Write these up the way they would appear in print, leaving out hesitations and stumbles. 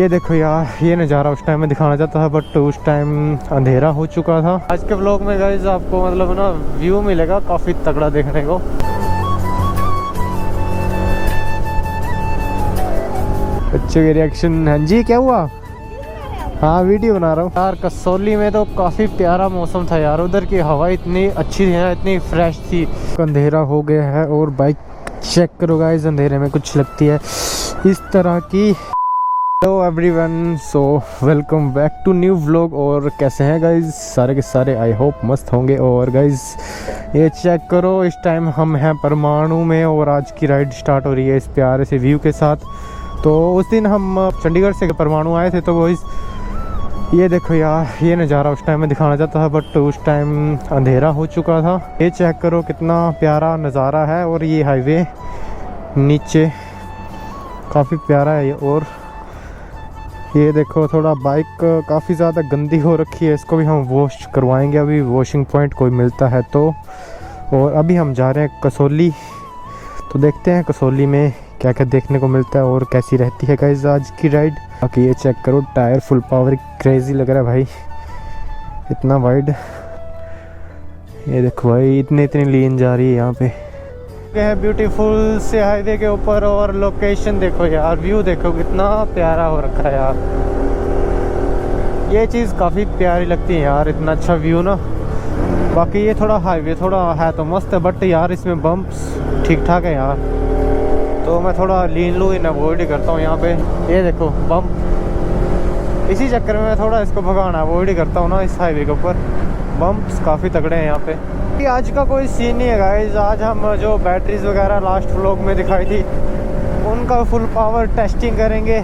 ये देखो यार, ये नज़ारा उस टाइम में दिखाना चाहता था बट उस टाइम अंधेरा हो चुका था। आज के व्लॉग में गाइस आपको मतलब ना व्यू मिलेगा काफ़ी तगड़ा देखने को। बच्चों के रिएक्शन। हाँ जी, क्या हुआ? हाँ, वीडियो बना रहा हूँ यार। कसौली में तो काफ़ी प्यारा मौसम था यार, उधर की हवा इतनी अच्छी थी ना, इतनी फ्रेश थी। अंधेरा हो गया है और बाइक चेक करो गाइस, अंधेरे में कुछ लगती है इस तरह की। Hello everyone, so welcome back to new vlog. और कैसे हैं गाइस सारे के सारे? आई होप मस्त होंगे। और गाइस ये चेक करो, इस टाइम हम हैं परमाणु में और आज की राइड स्टार्ट हो रही है इस प्यारे से व्यू के साथ। तो उस दिन हम चंडीगढ़ से परमाणु आए थे, तो वो ये देखो यार, ये नज़ारा उस टाइम में दिखाना चाहता था बट उस टाइम अंधेरा हो चुका था। ये चेक करो कितना प्यारा नज़ारा है। और ये हाईवे नीचे काफ़ी प्यारा है। और ये देखो, थोड़ा बाइक काफ़ी ज़्यादा गंदी हो रखी है, इसको भी हम वॉश करवाएंगे अभी, वॉशिंग पॉइंट कोई मिलता है तो। और अभी हम जा रहे हैं कसौली, तो देखते हैं कसौली में क्या क्या देखने को मिलता है और कैसी रहती है गाइस आज की राइड। बाकी ये चेक करो, टायर फुल पावर, क्रेजी लग रहा है भाई, इतना वाइड। ये देखो भाई, इतनी लीन जा रही है यहाँ पे। है ब्यूटीफुल से हाईवे के ऊपर। और लोकेशन देखो यार, व्यू देखो कितना प्यारा हो रखा है यार। ये चीज़ काफ़ी प्यारी लगती है यार, इतना अच्छा व्यू ना। बाकी ये थोड़ा हाईवे थोड़ा है तो मस्त है बट यार इसमें बम्प्स ठीक ठाक है यार, तो मैं थोड़ा लीन इन अवॉइड ही करता हूँ यहाँ पे। ये देखो बम्प, इसी चक्कर में मैं थोड़ा इसको भगाना अवॉइड ही करता हूँ ना इस हाईवे के ऊपर। बम्प्स काफ़ी तगड़े हैं यहाँ पे। आज का कोई सीन नहीं है गाइस, आज हम जो बैटरीज वगैरह लास्ट व्लॉग में दिखाई थी उनका फुल पावर टेस्टिंग करेंगे,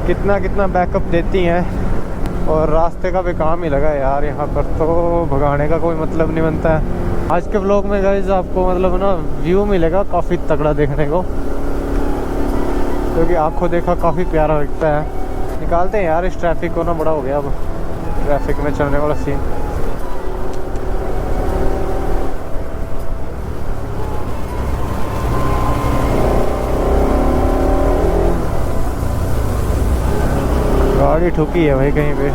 कितना बैकअप देती हैं। और रास्ते का भी काम ही लगा है यार यहाँ पर, तो भगाने का कोई मतलब नहीं बनता है। आज के व्लॉग में गाइस आपको मतलब ना व्यू मिलेगा काफ़ी तगड़ा देखने को, क्योंकि आँखों देखा काफ़ी प्यारा लगता है। निकालते हैं यार इस ट्रैफिक को ना, बड़ा हो गया अब ट्रैफिक में चलने वाला सीन। गाड़ी ठुकी है भाई कहीं पे,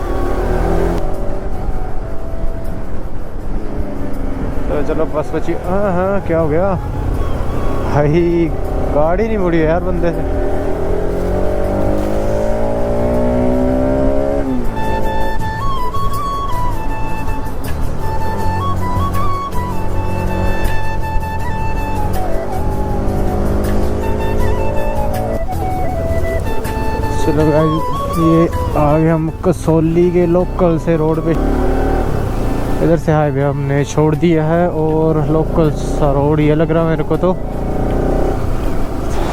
तो चलो बस बची। हाँ, क्या हो गया भाई? गाड़ी नहीं मुड़ी है यार बंदे से। चलो गाइस, ये आगे हम कसौली के लोकल से रोड पे, इधर से हाईवे हमने छोड़ दिया है और लोकल सा रोड ये लग रहा है मेरे को। तो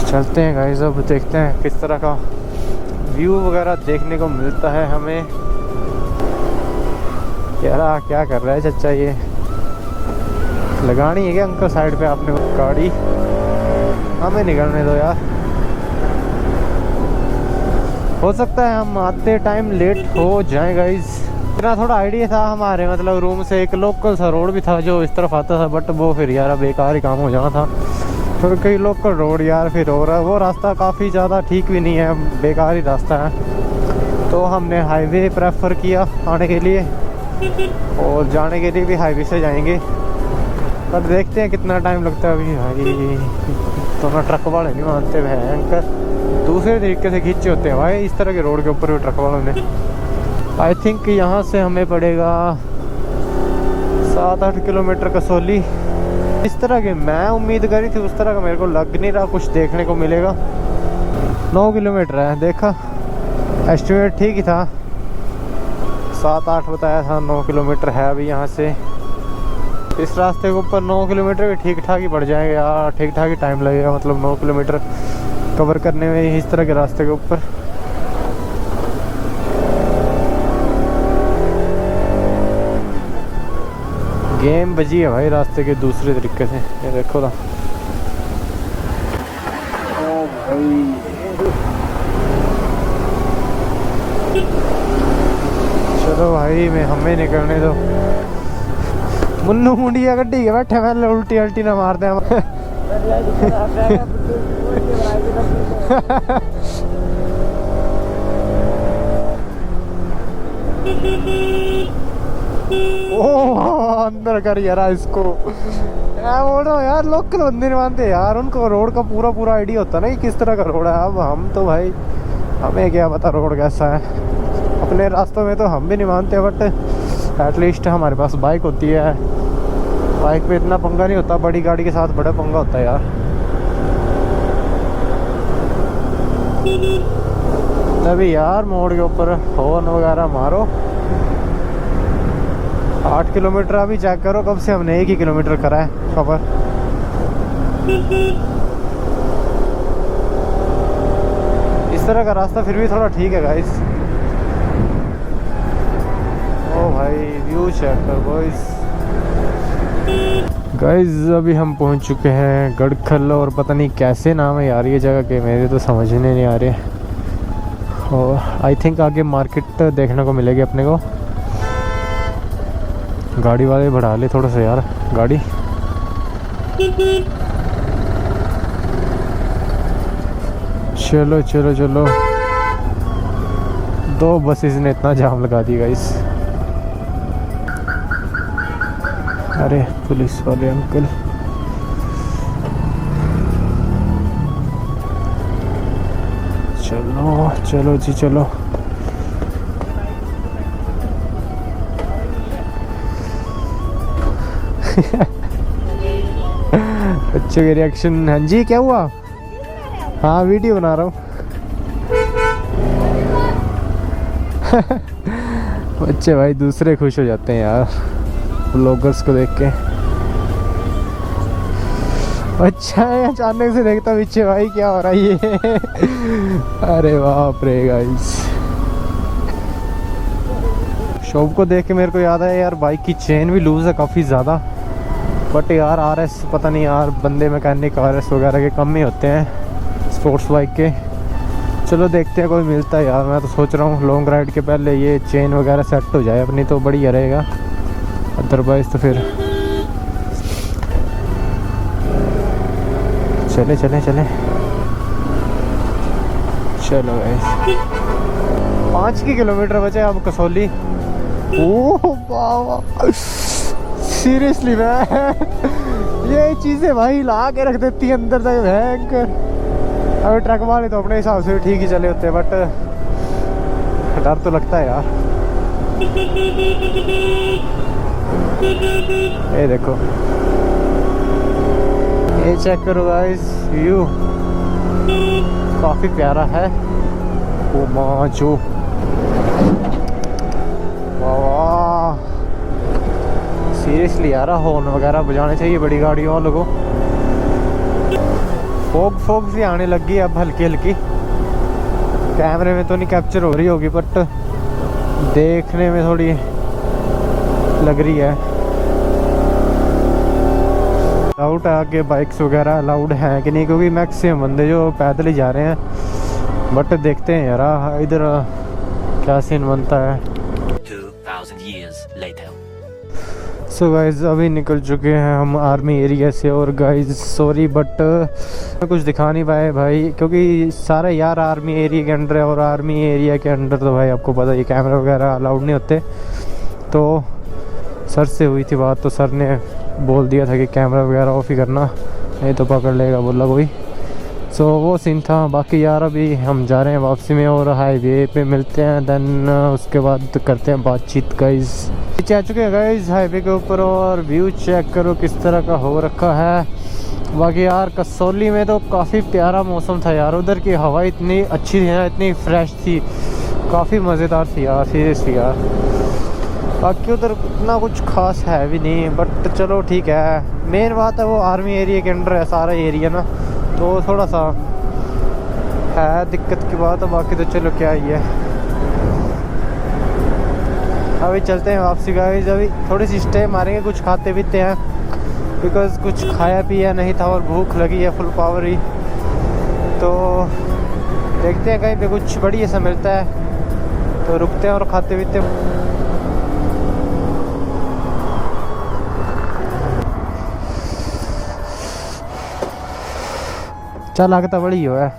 चलते हैं गाइस, अब देखते हैं किस तरह का व्यू वगैरह देखने को मिलता है हमें। यार क्या कर रहा है चच्चा? ये लगानी है क्या अंकल साइड पे आपने गाड़ी? हमें निकलने दो यार, हो सकता है हम आते टाइम लेट हो जाए गाइस। इतना थोड़ा आइडिया था हमारे मतलब रूम से, एक लोकल सा रोड भी था जो इस तरफ आता था बट वो फिर यार बेकार ही काम हो जाना था। फिर कई लोकल रोड यार फिर हो रहा है, वो रास्ता काफ़ी ज़्यादा ठीक भी नहीं है, बेकार ही रास्ता है। तो हमने हाईवे प्रेफर किया आने के लिए, और जाने के लिए भी हाईवे से जाएंगे। पर देखते हैं कितना टाइम लगता है अभी भाई। तो ना ट्रक वाले नहीं मानते भयंकर, दूसरे तरीके से खींचे होते हैं भाई इस तरह के रोड के ऊपर भी ट्रक वालों ने। आई थिंक यहाँ से हमें पड़ेगा 7-8 किलोमीटर कसौली, इस तरह के मैं उम्मीद करी थी, उस तरह का मेरे को लग नहीं रहा कुछ देखने को मिलेगा। 9 किलोमीटर है, देखा एस्टिमेट ठीक ही था, 7-8 बताया था, 9 किलोमीटर है अभी यहाँ से। इस रास्ते के ऊपर 9 किलोमीटर भी ठीक ठाक ही बढ़ जाएंगे यार, ठीक ठाक ही टाइम लगेगा मतलब 9 किलोमीटर कवर करने में इस तरह के रास्ते के ऊपर। गेम बजी है भाई रास्ते के दूसरे तरीके से, ये देखो ना। ओ भाई, चलो भाई मैं हमें निकलने दो। मुन्नू मुंडिया गड्डी के बैठे पहले, उल्टी ना मार दे हम। ओह अंदर कर यार इसको। मैं बोल रहा हूँ यार, लोकल बंदे नहीं मानते यार, उनको रोड का पूरा पूरा आइडिया होता है ना कि किस तरह का रोड है। अब हम तो भाई, हमें क्या पता रोड कैसा है। अपने रास्तों में तो हम भी नहीं मानते, बट एटलीस्ट हमारे पास बाइक होती है। बाइक पे इतना पंगा नहीं होता, बड़ी गाड़ी के साथ बड़ा पंगा होता है यार। तभी यार मोड़ के ऊपर हॉर्न वगैरह मारो। 8 किलोमीटर अभी चेक करो, कब से हमने 1 ही किलोमीटर करा है कवर। इस तरह का रास्ता फिर भी थोड़ा ठीक है गाइस। ओ भाई व्यू चेक करो गाइस। अभी हम पहुंच चुके हैं गड़खल, और पता नहीं कैसे नाम है यार ये जगह के, मेरे तो समझने नहीं आ रहे। और आई थिंक आगे मार्केट देखने को मिलेगी अपने को। गाड़ी वाले बढ़ा ले थोड़ा सा यार गाड़ी। चलो चलो चलो, 2 बसेस ने इतना जाम लगा दी गाइस। अरे पुलिस वाले अंकल। चलो चलो जी चलो। बच्चों के रिएक्शन। हाँ जी क्या हुआ? हाँ वीडियो बना रहा हूँ। बच्चे भाई दूसरे खुश हो जाते हैं यार ब्लॉगर्स को देख के। अच्छा है, अचानक से देखता पीछे भाई क्या हो रहा है ये। अरे बाप रे गाइस। शॉप को देख के मेरे को याद है यार, बाइक की चेन भी लूज है काफ़ी ज़्यादा। बट यार आरएस पता नहीं यार, बंदे मैकेनिक आरएस वगैरह के कम ही होते हैं स्पोर्ट्स बाइक के। चलो देखते हैं कोई मिलता है यार। मैं तो सोच रहा हूँ लॉन्ग राइड के पहले ये चेन वगैरह सेट हो जाए अपनी, तो बढ़िया रहेगा। अदरवाइज तो फिर चले चले चले। चलो गाइस 5 किलोमीटर बचे अब कसौली। ओह वाह सीरियसली मैं ये चीज़ें भाई ला के रख देती है अंदर तक भयंकर। अभी ट्रक वाले तो अपने हिसाब से ठीक ही चले होते हैं, बट डर तो लगता है यार। ये देखो, ये चेक करो गाइस, व्यू काफ़ी प्यारा है। ओ माँ जो वाह, सीरियसली यार हॉर्न वगैरह बजाने चाहिए बड़ी गाड़ियों वालों को। फोग सी आने लगी अब हल्की हल्की। कैमरे में तो नहीं कैप्चर हो रही होगी, बट देखने में थोड़ी लग रही है। लाउड है आगे, बाइक्स वगैरह लाउड है कि नहीं, क्योंकि मैक्सिमम बंदे जो पैदल ही जा रहे हैं। बट देखते हैं यार इधर क्या सीन बनता है। 2000 years later. सो गाइज अभी निकल चुके हैं हम आर्मी एरिया से। और गाइज सॉरी बट कुछ दिखा नहीं पाए भाई, क्योंकि सारे यार आर्मी एरिया के अंडर है, और आर्मी एरिया के अंडर तो भाई आपको पता ही कैमरा वगैरह अलाउड नहीं होते। तो सर से हुई थी बात, तो सर ने बोल दिया था कि कैमरा वगैरह ऑफ ही करना, नहीं तो पकड़ लेगा बोला कोई। सो वो सीन था। बाकी यार अभी हम जा रहे हैं वापसी में, और हाईवे पे मिलते हैं, देन उसके बाद करते हैं बातचीत। गाइज नीचे आ चुके हैं गाइज हाईवे के ऊपर, और व्यू चेक करो किस तरह का हो रखा है। बाकी यार कसौली में तो काफ़ी प्यारा मौसम था यार, उधर की हवा इतनी अच्छी थी ना, इतनी फ्रेश थी, काफ़ी मज़ेदार थी यार सीरियसली यार। बाकी उधर इतना कुछ खास है भी नहीं, बट चलो ठीक है। मेन बात है वो आर्मी एरिया के अंडर है सारा एरिया ना, तो थोड़ा सा है दिक्कत की बात है। बाकी तो चलो क्या ही है। अभी चलते हैं वापसी गाइस। अभी थोड़ी सी स्टे मारेंगे, कुछ खाते पीते हैं, बिकॉज कुछ खाया पिया नहीं था और भूख लगी है फुल पावर ही। तो देखते हैं कहीं पे कुछ बढ़िया सा मिलता है तो रुकते हैं और खाते पीते हैं। चल आगे तो बड़ी हो है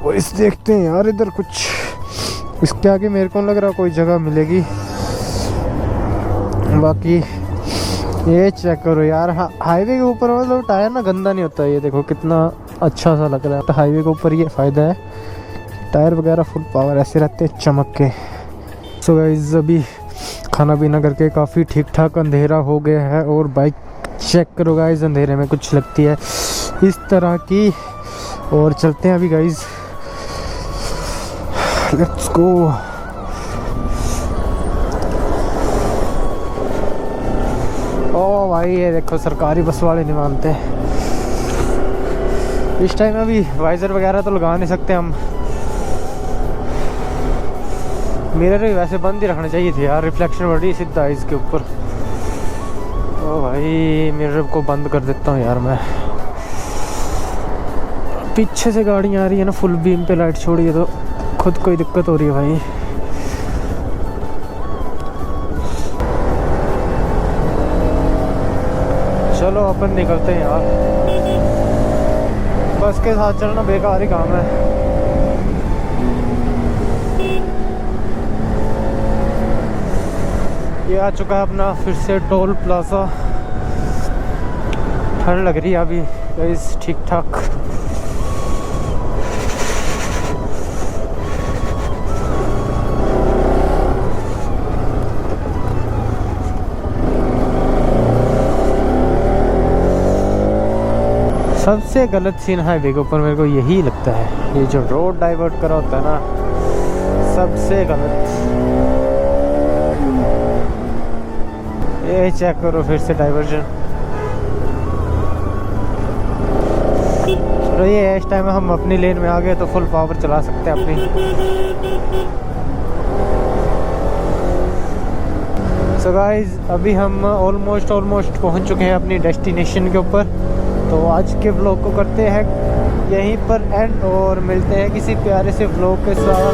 वैसे देखते हैं यार इधर कुछ इसके आगे मेरे को नहीं लग रहा कोई जगह मिलेगी। बाकी ये चेक करो यार, हाईवे के ऊपर मतलब टायर ना गंदा नहीं होता। ये देखो कितना अच्छा सा लग रहा है। तो हाईवे के ऊपर ये फ़ायदा है, टायर वगैरह फुल पावर ऐसे रहते हैं चमक के। सो गाइस अभी खाना पीना करके काफ़ी ठीक ठाक अंधेरा हो गया है। और बाइक चेक करो गाइस, अंधेरे में कुछ लगती है इस तरह की। और चलते हैं अभी गाइस, लेट्स गो। ओ भाई ये देखो सरकारी बस वाले नहीं मानते। इस टाइम अभी वाइज़र वगैरह तो लगा नहीं सकते हम। मिरर भी वैसे बंद ही रखने चाहिए थे यार, रिफ्लेक्शन बड़ी सीधा है इसके ऊपर। ओ भाई मिरर को बंद कर देता हूँ यार मैं। पीछे से गाड़ियाँ आ रही है ना, फुल बीम पे लाइट छोड़ी है तो खुद कोई दिक्कत हो रही है भाई। चलो अपन निकलते हैं यार, बस के साथ चलना बेकार ही काम है। ये आ चुका है अपना फिर से टोल प्लाजा। ठंड लग रही है अभी गाइस, ठीक ठाक। सबसे गलत सीन हाईवे के ऊपर मेरे को यही लगता है, ये जो रोड डाइवर्ट करा होता है ना, सबसे गलत। ये चेक करो फिर से डाइवर्जन। चलो ये है, इस टाइम हम अपनी लेन में आ गए तो फुल पावर चला सकते हैं अपनी। सो गाइस अभी हम ऑलमोस्ट पहुंच चुके हैं अपनी डेस्टिनेशन के ऊपर। तो आज के व्लॉग को करते हैं यहीं पर एंड, और मिलते हैं किसी प्यारे से व्लॉग के साथ।